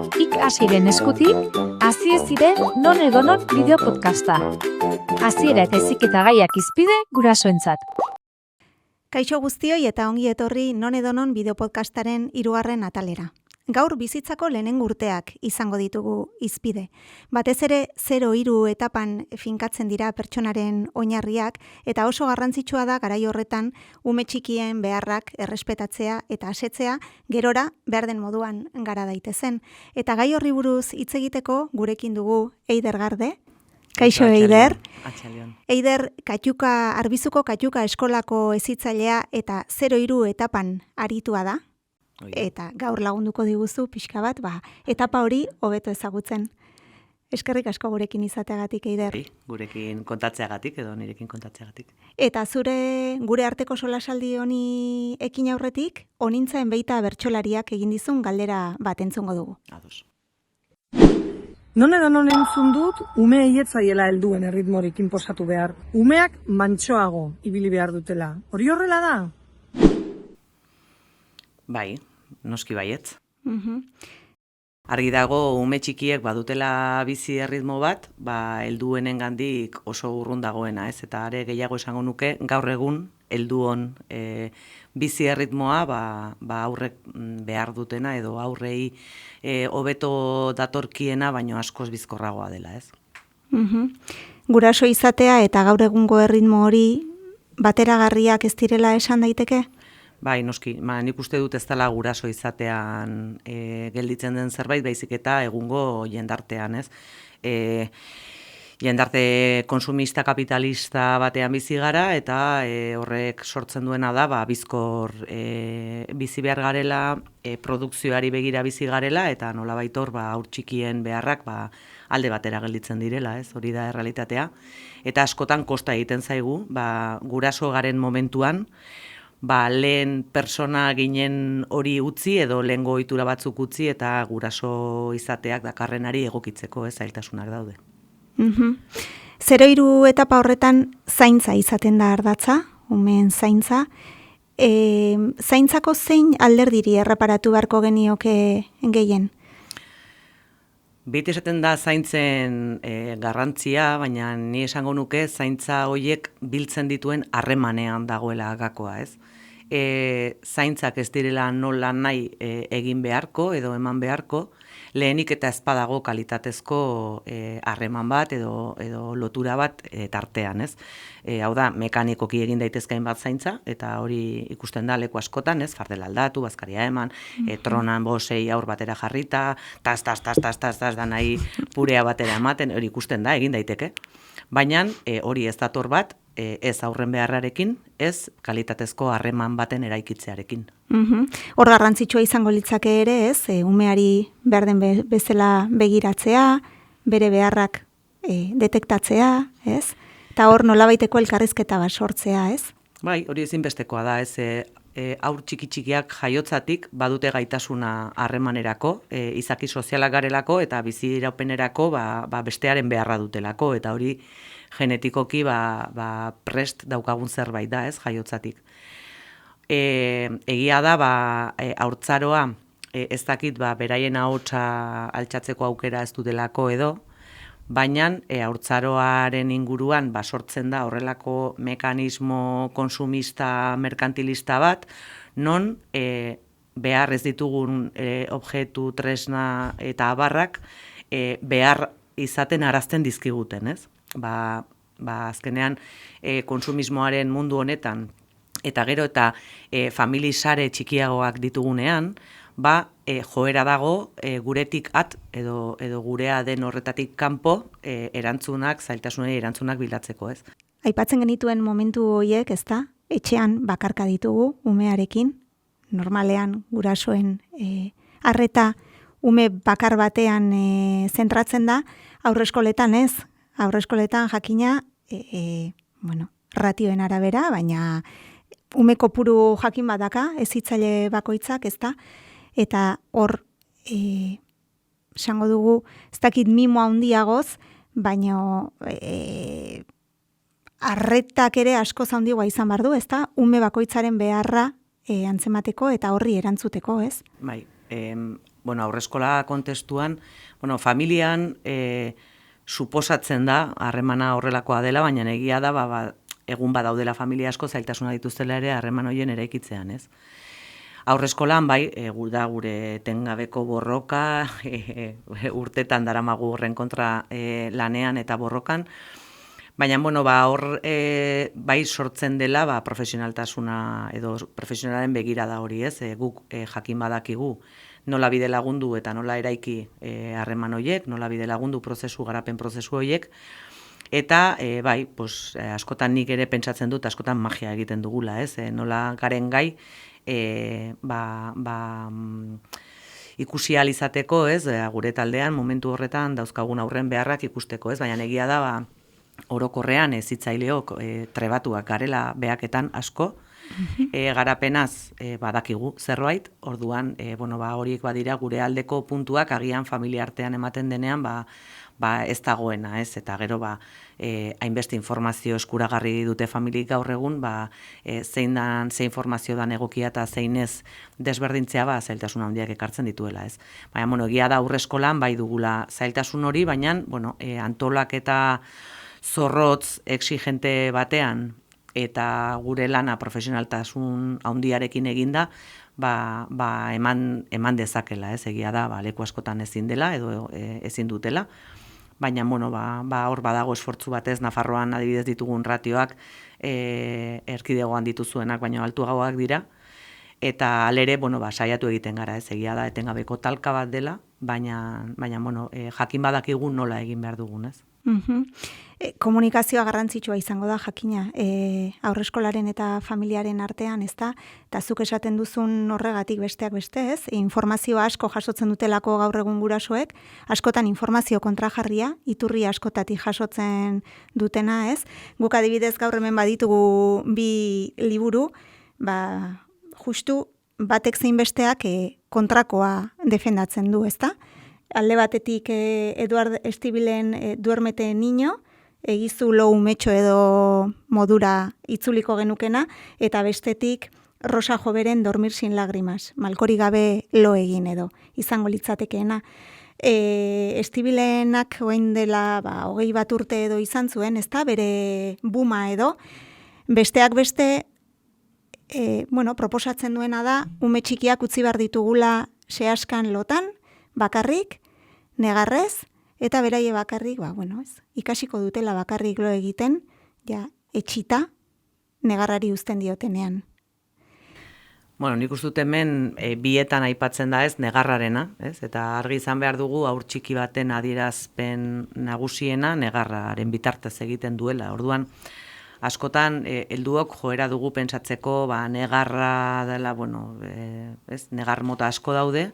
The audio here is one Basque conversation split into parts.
Ikasiren eskutik, hasi ez ziren non edonon bideo podcasta. Hasiera eta heziketa gaiak izpide gurasoentzat. Kaixo guztioi eta ongi etorri non edonon bideo podcastaren 3. atalera. Gaur bizitzako lehenengo urteak izango ditugu hizpide. Batez ere 0-3 etapan finkatzen dira pertsonaren oinarriak eta oso garrantzitsua da garai horretan ume txikien beharrak errespetatzea eta asetzea gerora behar den moduan gara daitezen. Eta gai horri buruz hitz egiteko gurekin dugu Eider Garde. Kaixo Eider. Eider Arbizuko Katxuka eskolako hezitzailea eta 0-3 etapan aritua da. Eta gaur lagunduko diguzu pixka bat, etapa hori hobeto ezagutzen. Eskerrik asko gurekin izateagatik, Eider. Gurekin kontatzeagatik edo nirekin kontatzeagatik. Eta gure arteko solasaldi honi ekin aurretik, honintzaen beita bertsolariak egin dizun galdera bat entzungo dugu. Ados. Non edo entzun dut, ume eietzaiela helduen erritmorik inposatu behar. Umeak mantsoago ibili behar dutela. Hori horrela da? Bai, noski baietz. Argi dago ume txikiek badutela bizi erritmo bat, helduenengandik oso urrun dagoena, ez? Eta are gehiago esango nuke, gaur egun helduon bizi erritmoa aurrek behar dutena edo aurrei hobeto datorkiena, baino askoz bizkorragoa dela, ez? Guraso izatea eta gaur egungo erritmo hori bateragarriak ez direla esan daiteke? Bai, noski, nik uste dut ez dela guraso izatean gelditzen den zerbait, baizik eta egungo jendartean, ez? Jendarte konsumista kapitalista batean bizi gara eta horrek sortzen duena da bizkor bizi behar garela, produkzioari begira bizi garela eta nolabait hor haur txikien beharrak alde batera gelditzen direla, ez? Hori da errealitatea. Eta askotan kosta egiten zaigu, guraso garen momentuan, lehen persona ginen hori utzi edo lehengo ohitura batzuk utzi eta guraso izateak dakarrenari egokitzeko zailtasunak daude. 0-3 etapa horretan zaintza izaten da ardatza, umeen zaintza. Zaintzako zein alderdiri erreparatu beharko genioke gehien? Beti esaten da zaintzen garrantzia, baina ni esango nuke zaintza horiek biltzen dituen harremanean dagoela gakoa, ez? Zaintzak ez direla nola nahi egin beharko edo eman beharko, lehenik eta ez badago kalitatezko harreman bat edo lotura bat tartean, ez? Hau da, mekanikoki egin daitezkain bat zaintza, eta hori ikusten da leku askotan, ez? Fardela aldatu, bazkaria eman, tronan bosei aur batera jarrita, tas, da nahi purea batera ematen, hori ikusten da, egin daiteke. Baina hori ez dator bat, ez aurren beharrarekin, ez kalitatezko harreman baten eraikitzearekin. Hor garrantzitsua izango litzake ere, ez? Umeari behar den bezala begiratzea, bere beharrak detektatzea, ez? Eta hor nolabaiteko elkarrizketa bat sortzea, ez? Bai, hori ezinbestekoa da, ez? Haur txikiak jaiotzatik badute gaitasuna harremanerako, izaki sozialak garelako eta bizi iraupenerako bestearen beharra dutelako, eta hori genetikoki prest daukagun zerbait da, ez, jaiotzatik. Egia da, haurtzaroa ez dakit beraien ahotsa altxatzeko aukera ez dutelako edo, baina haurtzaroaren inguruan sortzen da horrelako mekanismo konsumista merkantilista bat, non behar ez ditugun objektu, tresna eta abarrak behar izaten arazten dizkiguten, ez? Azkenean konsumismoaren mundu honetan eta gero eta familisare txikiagoak ditugunean, joera dago guretik at edo gurea den horretatik kanpo zailtasunei erantzunak bilatzeko, ez? Aipatzen genituen momentu horiek, ezta? Etxean bakarka ditugu umearekin, normalean gurasoen arreta ume bakar batean zentratzen da, aurreskoletan ez, aurreskoletan jakina, ratioen arabera, baina ume kopuru jakin badaka, hezitzaile bakoitzak, ezta? Eta hor, esango dugu, ez dakit mimo handiagoz, baina arretak ere asko handiagoa izan behar du, ezta? Ume bakoitzaren beharra antzemateko eta horri erantzuteko, ez? Bai, aurreskola kontestuan, familian suposatzen da, harremana horrelakoa dela, baina egia da, egun badaudela familia asko zailtasuna dituztela ere harreman horien eraikitzean, ez? Aurreskolan, bai, da gure tengabeko borroka, urtetan daramagu horren kontra lanean eta borrokan, baina, hor bai sortzen dela profesionaltasuna edo profesionalen begirada hori, ez? Guk jakin badakigu nola bide lagundu eta nola eraiki harreman horiek, nola bide lagundu garapen prozesu horiek, eta bai, askotan nik ere pentsatzen dut, askotan magia egiten dugula, ez? Nola garen gai, ikusi ahal izateko, ez? Gure taldean momentu horretan dauzkagun aurren beharrak ikusteko, ez? Baina egia da, orokorrean hezitzaileok trebatuak garela behaketan asko, garapenaz badakigu zerbait, orduan horiek badira gure aldeko puntuak agian familia artean ematen denean ez dagoena, ez? Eta gero hainbeste informazio eskuragarri dute familiek gaur egun, zein informazio dan egokia eta zein ez desberdintzea zailtasun handiak ekartzen dituela, ez? Baina, egia da aurreskolan bai dugula zailtasun hori, baina antolak eta zorrotz exigente batean eta gure lana profesionaltasun handiarekin eginda, eman dezakela, ez? Egia da, leku askotan ezin dela edo ezin dutela, baina, hor badago esfortzu batez, Nafarroan adibidez ditugun ratioak erkidegoan dituzuenak, baina altuagoak dira, eta alere, saiatu egiten gara, ez? Egia da, etengabeko talka bat dela, baina, jakin badakigu nola egin behar dugun, ez? Komunikazioa garrantzitsua izango da, jakina, aurreskolaren eta familiaren artean, ez da? Eta zuk esaten duzun horregatik besteak beste, ez? Informazioa asko jasotzen dutelako gaur egun gurasoek, askotan informazio kontrajarria, iturri askotatik jasotzen dutena, ez? Guk adibidez gaur hemen baditugu bi liburu, justu batek zein besteak kontrakoa defendatzen du, ez da? Alde batetik Eduard Estibilen Duermete Niño, egizu lo umetxo edo modura itzuliko genukena, eta bestetik Rosa Joberen Dormir sin lágrimas, malkori gabe lo egin edo, izango litzatekeena. Estibilenak oain dela 21 urte edo izan zuen, ez da, bere buma edo, besteak beste, proposatzen duena da, ume txikiak utzi behar ditugula sehaskan lotan, bakarrik, negarrez, eta beraie bakarrik, ikasiko dutela bakarrik lo egiten, etxita, negarrari uzten diotenean. Nik uste dut hemen bietan aipatzen da ez, negarrarena, ez? Eta argi izan behar dugu aur txiki baten adierazpen nagusiena negarraren bitartez egiten duela. Orduan, askotan, helduok joera dugu pentsatzeko, negarra dela, negar mota asko daude,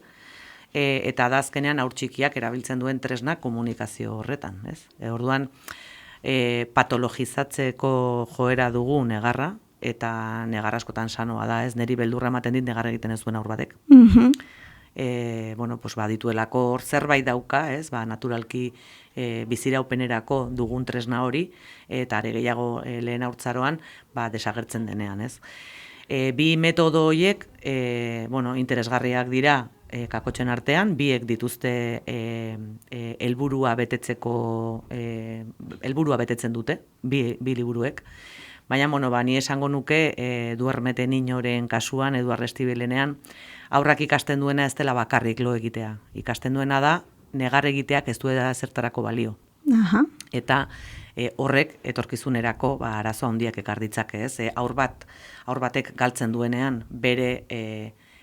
eta da azkenean aur txikiak erabiltzen duen tresna komunikazio horretan, ez? Orduan, patologizatzeko joera dugu negarra, eta negar askotan sanoa da, ez? Neri beldurra ematen dit negar egiten ez duen aur batek. Badituelako hor zerbait dauka, ez? Naturalki biziraupenerako dugun tresna hori, eta are gehiago lehen haurtzaroan desagertzen denean, ez? Bi metodo horiek, interesgarriak dira kakotxen artean, biek dituzte helburua betetzen dute, bi liburuek. Baina, ni esango nuke Duermete Niñoren kasuan, Eduard Estibilenean, aurrak ikasten duena ez dela bakarrik lo egitea. Ikasten duena da, negar egiteak ez duela zertarako balio. Eta horrek etorkizunerako arazo handiak ekar ditzake, ez? Haur batek galtzen duenean bere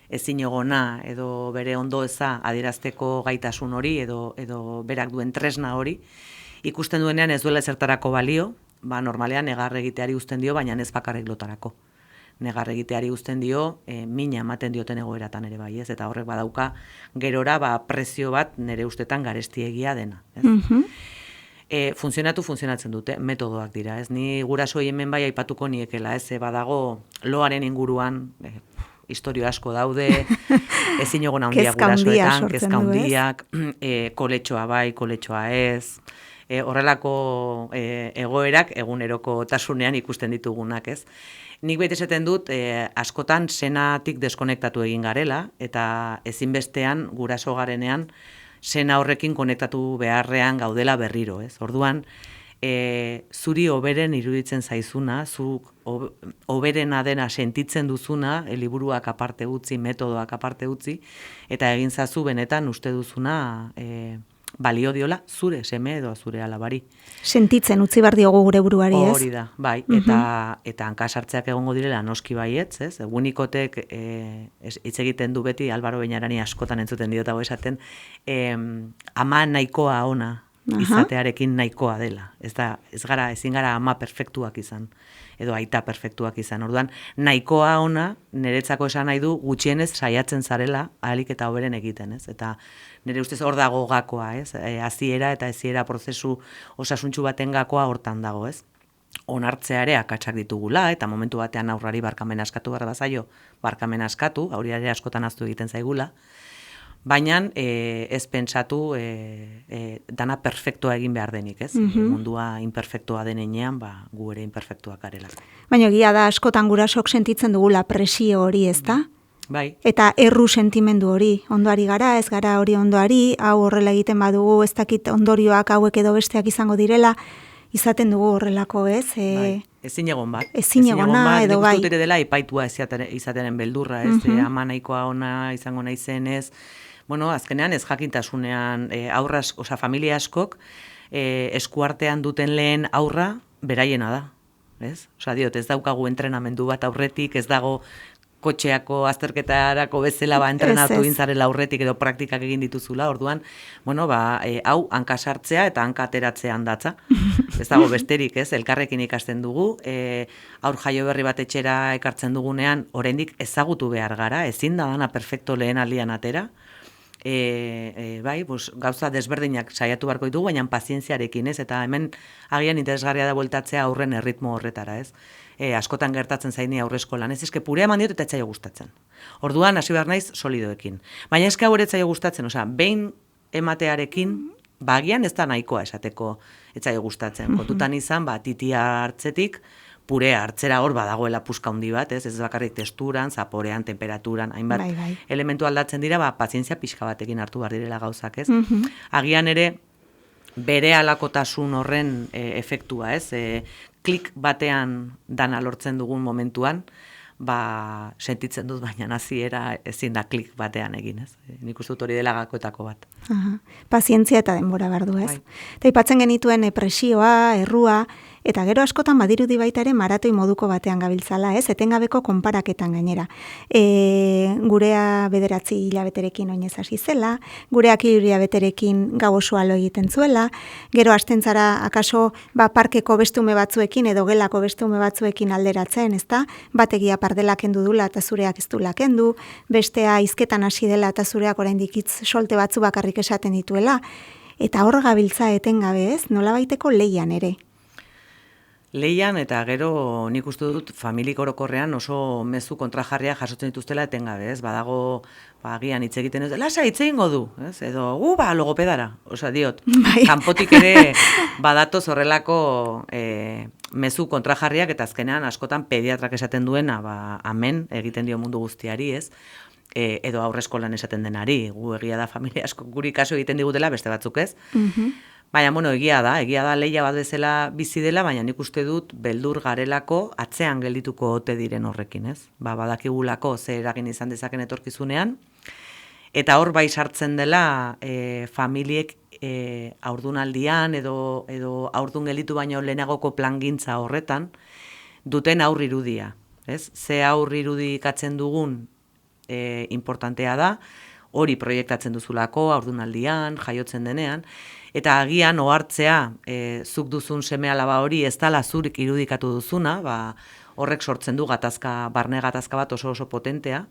ezinegona edo bere ondo eza adierazteko gaitasun hori edo berak duen tresna hori, ikusten duenean ez duela zertarako balio, normalean negar egiteari uzten dio, baina ez bakarrik lotarako. Negar egiteari uzten dio, mina ematen dioten egoeratan ere bai, ez? Eta horrek badauka gerora prezio bat nire ustetan garestiegia dena, ez? Funtzionatzen dute, metodoak dira, ez? Ni gurasoi hemen bai aipatuko niekela, ez? Badago loaren inguruan, historio asko daude, ezin egon handia gurasoetan, kezka handiak, koletxoa bai, koletxoa ez, horrelako egoerak eguneroko tasunean ikusten ditugunak, ez? Nik beti esaten dut, askotan senatik deskonektatu egin garela, eta ezinbestean guraso garenean sena horrekin konektatu beharrean gaudela berriro, ez? Orduan, zuri hoberen iruditzen zaizuna, zuk hoberena dena sentitzen duzuna, liburuak aparte utzi, metodoak aparte utzi, eta egin zazu benetan uste duzuna balio diola zure seme edo zure alabari. Sentitzen utzi bar diogu gure buruari, ez? Hori da, bai, eta hankasartzeak egongo direla noski baietz, ez? Egunikotek hitz egiten du beti, Albaro Beñarani askotan entzuten diot hau esaten, ama nahikoa ona izatearekin nahikoa dela. Ezin gara ama perfektuak izan, edo aita perfektuak izan. Orduan, nahikoa ona, niretzako esan nahi du, gutxienez saiatzen zarela, ahalik eta hoberen egiten, ez? Eta nire ustez hor dago gakoa, ez? Hasiera eta hasiera prozesu osasuntsu baten gakoa hortan dago, ez? Onartzea ere akatsak ditugula, eta momentu batean aurrari barkamena eskatu behar bazaio, barkamena eskatu, hori ere askotan ahaztu egiten zaigula, baina ez pentsatu dana perfektua egin behar denik, ez? Mundua imperfektua denean, gu ere imperfektuak garela. Baina egia da askotan gurasok sentitzen dugula presio hori, ez da? Bai. Eta erru sentimendu hori, ondoari gara, ez gara hori ondoari, hau horrela egiten badugu, ez dakit ondorioak hauek edo besteak izango direla, izaten dugu horrelako, ez? Bai. Ezin egon bat. Ezin egona, edo bai. Nik uste dut ere dela epaitua izatenen beldurra, ez? Ama nahikoa ona izango naizenez. Bueno, azkenean ez jakintasunean familia askok eskuartean duten lehen aurra beraiena da, ez? Ez daukagu entrenamendu bat aurretik, ez dago kotxeako azterketarako bezala entrenatu gintzarela aurretik edo praktikak egin dituzula, orduan, hau hankasartzea eta hankateratzea handatza. Ez dago besterik, ez? Elkarrekin ikasten dugu, aur jaio berri bat etxera ekartzen dugunean, oraindik ezagutu behar gara, ezin da dana perfecto lehen aldian atera, gauza desberdinak saiatu beharko ditugu, baina pazientziarekin, ez? Eta hemen agian interesgarria da bueltatzea aurren erritmo horretara, ez? Askotan gertatzen zaini aurreskolan, ez? Eske purea eman diot eta etzaio gustatzen. Orduan hasi behar naiz solidoekin. Baina eske hau ere etzaio gustatzen, behin ematearekin, bagian ez da nahikoa esateko etzaio gustatzen. Kontutan izan, titia hartzetik, purea hartzera hor badagoela puska handi bat, ez bakarrik testuran, zaporean, temperaturan, hainbat elementu aldatzen dira, pazientzia pixka batekin hartu behar direla gauzak, ez? Agian ere, bere alakotasun horren efektua, ez? Klik batean dana lortzen dugun momentuan, sentitzen dut, baina hasiera ezin da klik batean egin, ez? Nik uste dut hori dela gakoetako bat. Pazientzia eta denbora behar du, ez? Eta aipatzen genituen presioa, errua, eta gero askotan badirudi baita ere maratoi moduko batean gabiltzala, ez? Etengabeko konparaketan gainera. Gurea 9 hilabeterekin oinez hasi zela, gureak 3 hilabeterekin gau osoa lo egiten zuela, gero hasten zara akaso parkeko beste ume batzuekin edo gelako beste ume batzuekin alderatzen, ezta? Bategia pardela kendu dula eta zureak ez dula kendu, bestea hizketan hasi dela eta zureak oraindik hitz solte batzu bakarrik esaten dituela, eta hor gabiltza etengabe, ez? Nolabaiteko leian ere. Leian eta gero nik uste dut familik orokorrean oso mezu kontrajarria jasotzen dituztela etengabe, ez? Badago, agian hitz egiten ez, lasa hitz egingo du, ez? Edo, logopedara, diot. Kanpotik ere badatoz horrelako mezu kontrajarriak eta azkenean askotan pediatrak esaten duena, amen egiten dio mundu guztiari, ez? Edo aurreskolan esaten denari, egia da familia asko guri kaso egiten digutela, beste batzuk ez. Baina, egia da leia bat bezala bizi dela, baina nik uste dut beldur garelako atzean geldituko ote diren horrekin, ez? Badakigulako ze eragin izan dezaken etorkizunean, eta hor bai sartzen dela familiek haurdunaldian edo haurdun gelditu baino lehenagoko plangintza horretan duten aurr irudia, ez? Ze aurr irudikatzen dugun importantea da, hori proiektatzen duzulako haurdunaldian, jaiotzen denean, eta agian ohartzea zuk duzun seme alaba hori ez dala zurik irudikatu duzuna, horrek sortzen du barne gatazka bat oso potentea,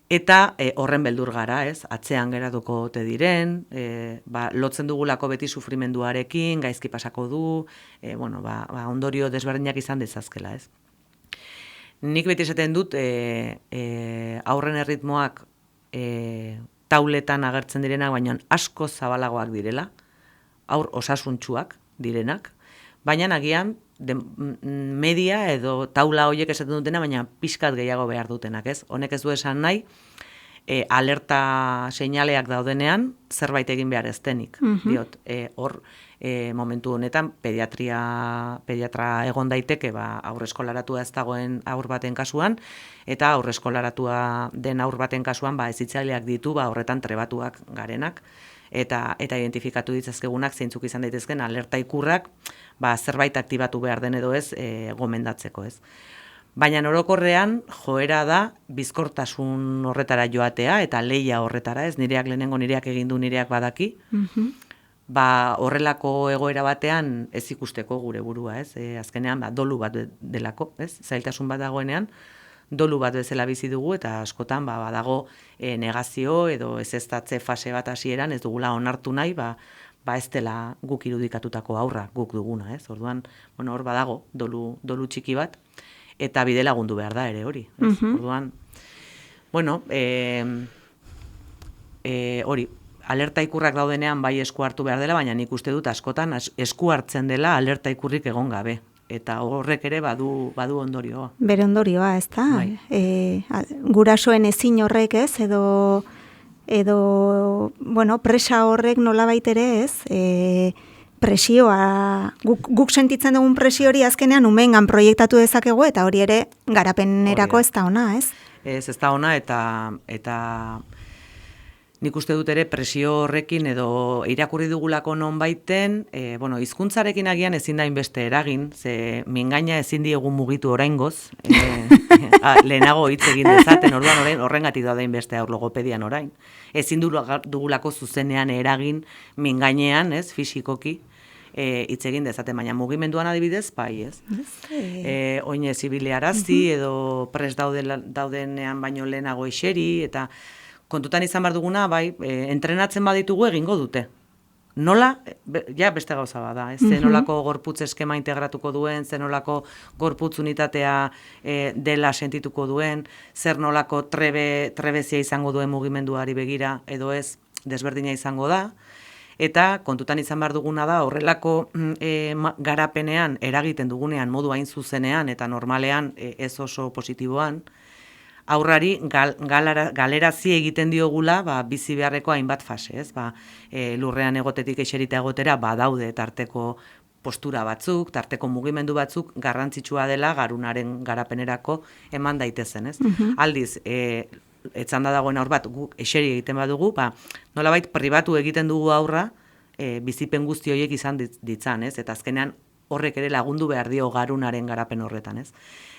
eta horren beldur gara, ez? Atzean geratuko ote diren, lotzen dugulako beti sufrimenduarekin, gaizki pasako du, ondorio desberdinak izan dezazkela, ez? Nik beti esaten dut aurren erritmoak tauletan agertzen direnak, baina asko zabalagoak direla, aur osasuntsuak direnak, baina agian media edo taula horiek esaten dutena, baina pixkat gehiago behar dutenak, ez? Honek ez du esan nahi, alerta seinaleak daudenean zerbait egin behar ez denik. Diot, hor momentu honetan pediatra egon daiteke aurreskolaratua ez dagoen aur baten kasuan, eta aurreskolaratua den aur baten kasuan hezitzaileak ditu horretan trebatuak garenak, eta identifikatu ditzazkegunak zeintzuk izan daitezken alerta ikurrak zerbait aktibatu behar den edo ez gomendatzeko, ez. Baina orokorrean joera da bizkortasun horretara joatea eta lehia horretara, ez, nireak egin du nireak badaki, horrelako egoera batean ez ikusteko gure burua, ez, azkenean dolu bat delako, ez, zailtasun bat dagoenean, dolu bat bezala bizi dugu eta askotan badago negazio edo ezeztatze fase bat hasieran ez dugula onartu nahi, ez dela guk irudikatutako aurra guk duguna, ez, orduan, hor badago dolu txiki bat, eta bide lagundu behar da ere hori. Orduan, hori, alerta ikurrak daudenean bai esku hartu behar dela, baina nik uste dut askotan esku hartzen dela alerta ikurrik egon gabe. Eta horrek ere badu ondorioa. Bere ondorioa, ez da? Gurasoen ezin horrek, ez? Edo presa horrek nolabait ere, ez? Presioa, guk sentitzen dugun presio hori azkenean umeengan proiektatu dezakegu eta hori ere garapenerako ez da ona, ez? Ez da ona eta nik uste dut ere presio horrekin edo irakurri dugulako nonbaiten, hizkuntzarekin agian ezin da inbeste eragin, ze mingaina ezin diegu mugitu oraingoz, lehenago hitz egin dezaten, orduan horrengatik da inbeste aur logopedian orain. Ezin dugulako zuzenean eragin mingainean, ez, fisikoki, hitz egin dezaten, baina mugimenduan adibidez, bai, ez. Oinez ibiliarazi edo prest daudenean baino lehenago eseri, eta kontutan izan behar duguna, entrenatzen baditugu egingo dute. Nola, beste gauza bada, zenolako gorputz eskema integratuko duen, zenolako gorputz unitatea dela sentituko duen, zer nolako trebezia izango duen mugimenduari begira, edo ez desberdina izango da, eta kontutan izan behar duguna da, horrelako garapenean, eragiten dugunean, modu hain zuzenean, eta normalean ez oso positiboan, aurrari galerazi egiten diogula bizi beharreko hainbat fase, ez? Lurrean egotetik eserita egotera badaude tarteko postura batzuk, tarteko mugimendu batzuk garrantzitsua dela garunaren garapenerako eman daitezen, ez? Aldiz, etzanda dagoen aur bat guk eseri egiten badugu, nolabait pribatu egiten dugu aurra bizipen guzti horiek izan ditzan, ez? Eta azkenean horrek ere lagundu behar dio garunaren garapen horretan, ez?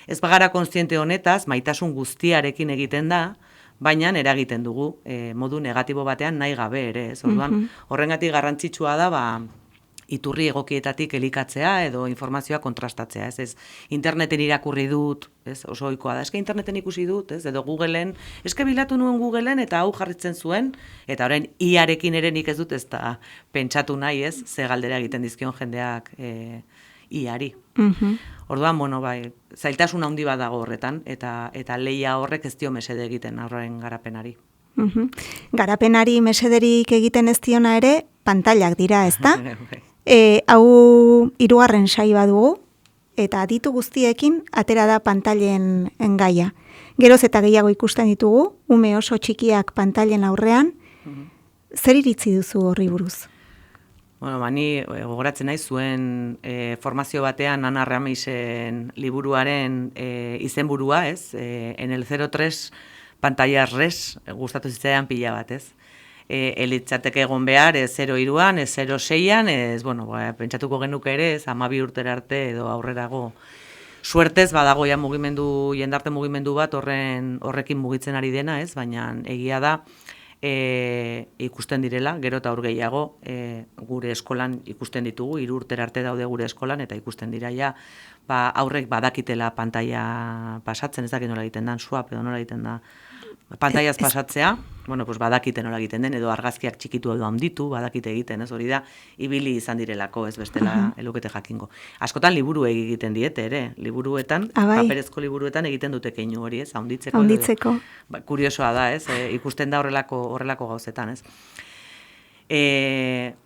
Ez bagara kontziente honetaz, maitasun guztiarekin egiten da, baina eragiten dugu modu negatibo batean nahi gabe ere, ez? Orduan, horrengatik garrantzitsua da, iturri egokietatik elikatzea edo informazioa kontrastatzea, ez? Interneten irakurri dut, ez? Oso ohikoa da, eske interneten ikusi dut, ez? Edo Googleen, eske bilatu nuen Googleen eta hau jarritzen zuen, eta orain iarekin ere nik ez dut ez da pentsatu nahi, ez? Ze galdera egiten dizkion jendeak iari. Orduan, zailtasun handi bat dago horretan, eta lehia horrek ez dio mesede egiten aurraren garapenari. Garapenari mesederik egiten ez diona ere, pantailak dira, ez da? Hau 3. saioa dugu, eta aditu guztiekin atera da pantailen gaia. Geroz eta gehiago ikusten ditugu, ume oso txikiak pantailen aurrean, zer iritzi duzu horri buruz? Ni gogoratzen nahi zuen formazio batean Ana Ramisen liburuaren izenburua, ez? En el 03 pantallas res, gustatu zitzaidan pila bat, ez? Elitzateke egon behar, ez 03an, ez 06an, ez, pentsatuko genuke ere, ez 12 urtera arte edo aurrerago. Suertez badago ja jendarte mugimendu bat horrekin mugitzen ari dena, ez? Baina egia da, ikusten direla, gero eta aur gehiago gure eskolan ikusten ditugu, 3 urtera arte daude gure eskolan, eta ikusten dira ja, aurrek badakitela pantaila pasatzen, ez dakit nola egiten den, swap edo nola egiten da, pantailaz pasatzea, badakite nola egiten den, edo argazkiak txikitu edo handitu, badakite egiten, ez hori da, ibili izan direlako, ez bestela elukete jakingo. Askotan liburu egiten diete, ere, liburuetan, paperezko liburuetan egiten dute keinu hori, ez, handitzeko. Handitzeko. Kuriosoa da, ez, ikusten da horrelako gauzetan, ez.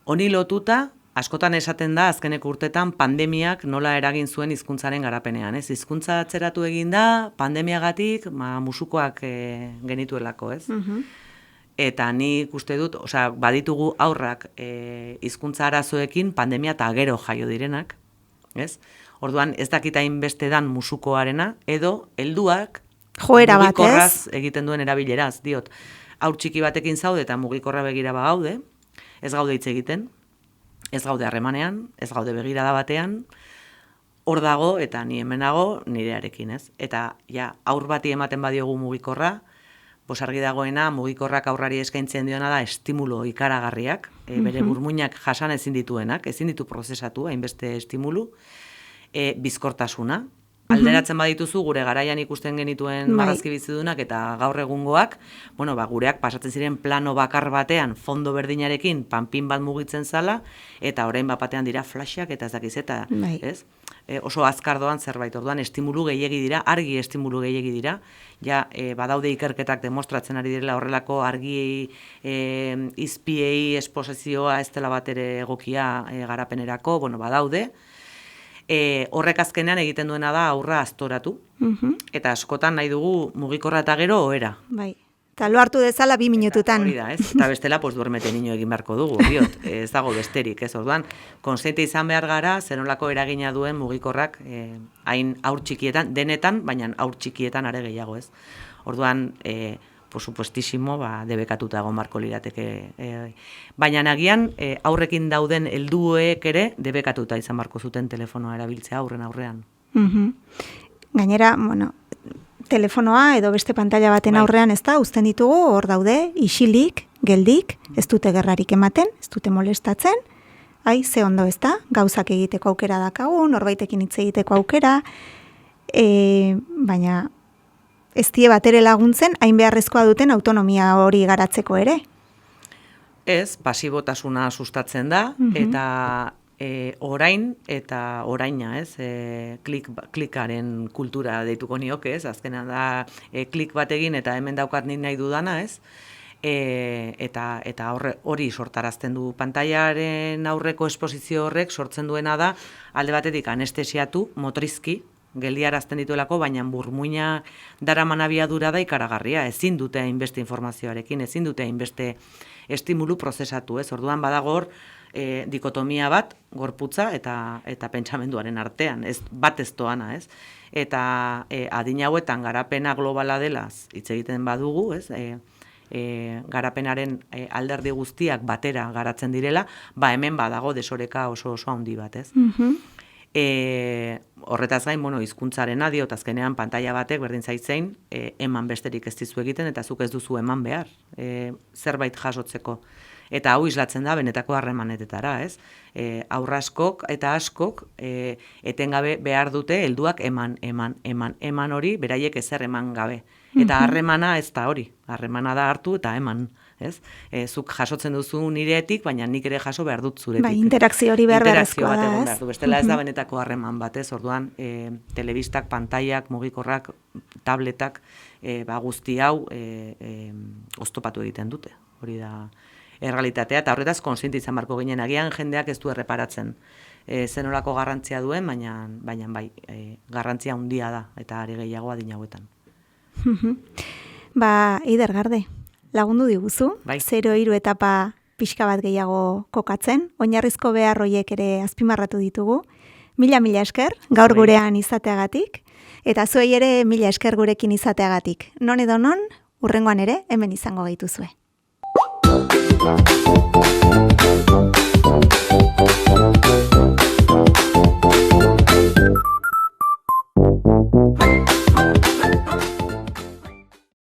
Honi lotuta, askotan esaten da azkeneko urtetan pandemiak nola eragin zuen hizkuntzaren garapenean, ez? Hizkuntza atzeratu egin da pandemiagatik, musukoak genituelako, ez? Eta nik uste dut, baditugu aurrak hizkuntza arazoekin pandemia eta gero jaio direnak, ez? Orduan ez dakita inbeste dan musukoarena, edo helduak joera bat, mugikorraz egiten duen erabileraz, diot. Haur txiki batekin zaude eta mugikorra begira gaude, ez gaude hitz egiten, ez gaude harremanean, ez gaude begirada batean, hor dago eta ni hemenago nirearekin, ez? Eta aur bati ematen badiogu mugikorra, argi dagoena mugikorrak aurrari eskaintzen diona da estimulo ikaragarriak, bere burmuinak jasan ezin dituenak, ezin ditu prozesatu, hainbeste estimulu, bizkortasuna. Alderatzen badituzu gure garaian ikusten genituen marrazki bizidunak eta gaur egungoak, gureak pasatzen ziren plano bakar batean fondo berdinarekin panpin bat mugitzen zala, eta orain batean dira flashak eta ez dakiz eta, ez? Oso azkar doan zerbait, orduan estimulu gehiegi dira, argi estimulu gehiegi dira, badaude ikerketak demostratzen ari direla horrelako argi izpiei esposizioa ez dela bat ere egokia garapenerako, badaude, horrek azkenean egiten duena da aurra aztoratu, eta askotan nahi dugu mugikorra eta gero ohera. Bai, eta lo hartu dezala 2 minututan. Hori da, ez? Eta bestela, duermete niño egin beharko dugu, diot, ez dago besterik, ez? Orduan, konstiente izan behar gara, zenolako eragina duen mugikorrak, hain aur txikietan, denetan, baina aur txikietan are gehiago, ez? Orduan, por supuestísimo, debekatuta egon marko lirateke. Baina nagian, aurrekin dauden helduek ere, debekatuta izan marko zuten telefonoa erabiltzea aurrean. Gainera, telefonoa edo beste pantalla baten aurrean ez da, uzten ditugu, hor daude, isilik, geldik, ez dute gerrarik ematen, ez dute molestatzen, ze ondo ez da, gauzak egiteko aukera dakagu, norbaitekin hitz egiteko aukera, baina ez die bat ere laguntzen, hain beharrezkoa duten autonomia hori garatzeko ere. Ez, pasibotasuna sustatzen da, eta orain eta oraina, ez, klikaren kultura deituko nioke, ez, azkenan da klik bat egin eta hemen daukat nik nahi dudana, ez, eta hori sortarazten du pantailaren aurreko esposizio horrek sortzen duena da, alde batetik anestesiatu, motorizki, geldiarazten dituelako, baina burmuina daraman abiadura da ikaragarria, ezin dute hainbeste informazioarekin, ezin dute hainbeste estimulu prozesatu, ez? Orduan badago hor dikotomia bat, gorputza eta pentsamenduaren artean, bat ez doana, ez? Eta adin hauetan garapena globala dela hitz egiten badugu, ez? Garapenaren alderdi guztiak batera garatzen direla, hemen badago desoreka oso handi bat, ez? Horretaz gain, hizkuntzarena diot azkenean pantaila batek berdin zaitzein eman besterik ez dizu egiten eta zuk ez duzu eman behar zerbait jasotzeko. Eta hau islatzen da benetako harremanetetara, ez? Aurraskok eta askok etengabe behar dute helduak eman hori, beraiek ezer eman gabe. Eta harremana ez da hori, harremana da hartu eta eman, ez? Zuk jasotzen duzu niretik, baina nik ere jaso behar dut zuretik. Bai, interakzio hori beharrezkoa da, ez? Bestela ez da benetako harreman bat, ez? Orduan, telebistak, pantailak, mugikorrak, tabletak, guzti hau oztopatu egiten dute. Hori da errealitatea, eta horretaz konsiente izan barko ginen, agian jendeak ez du erreparatzen. Zenolako garrantzia duen, baina bai, garrantzia handia da, eta are gehiago adin hauetan. Eider Garde, lagundu diguzu, bai. 0-3 etapa pixka bat gehiago kokatzen, oinarrizko behar horiek ere azpimarratu ditugu. Mila esker, gaur gurean izateagatik, eta zuei ere mila esker gurekin izateagatik. Non edo non, hurrengoan ere, hemen izango gaituzue.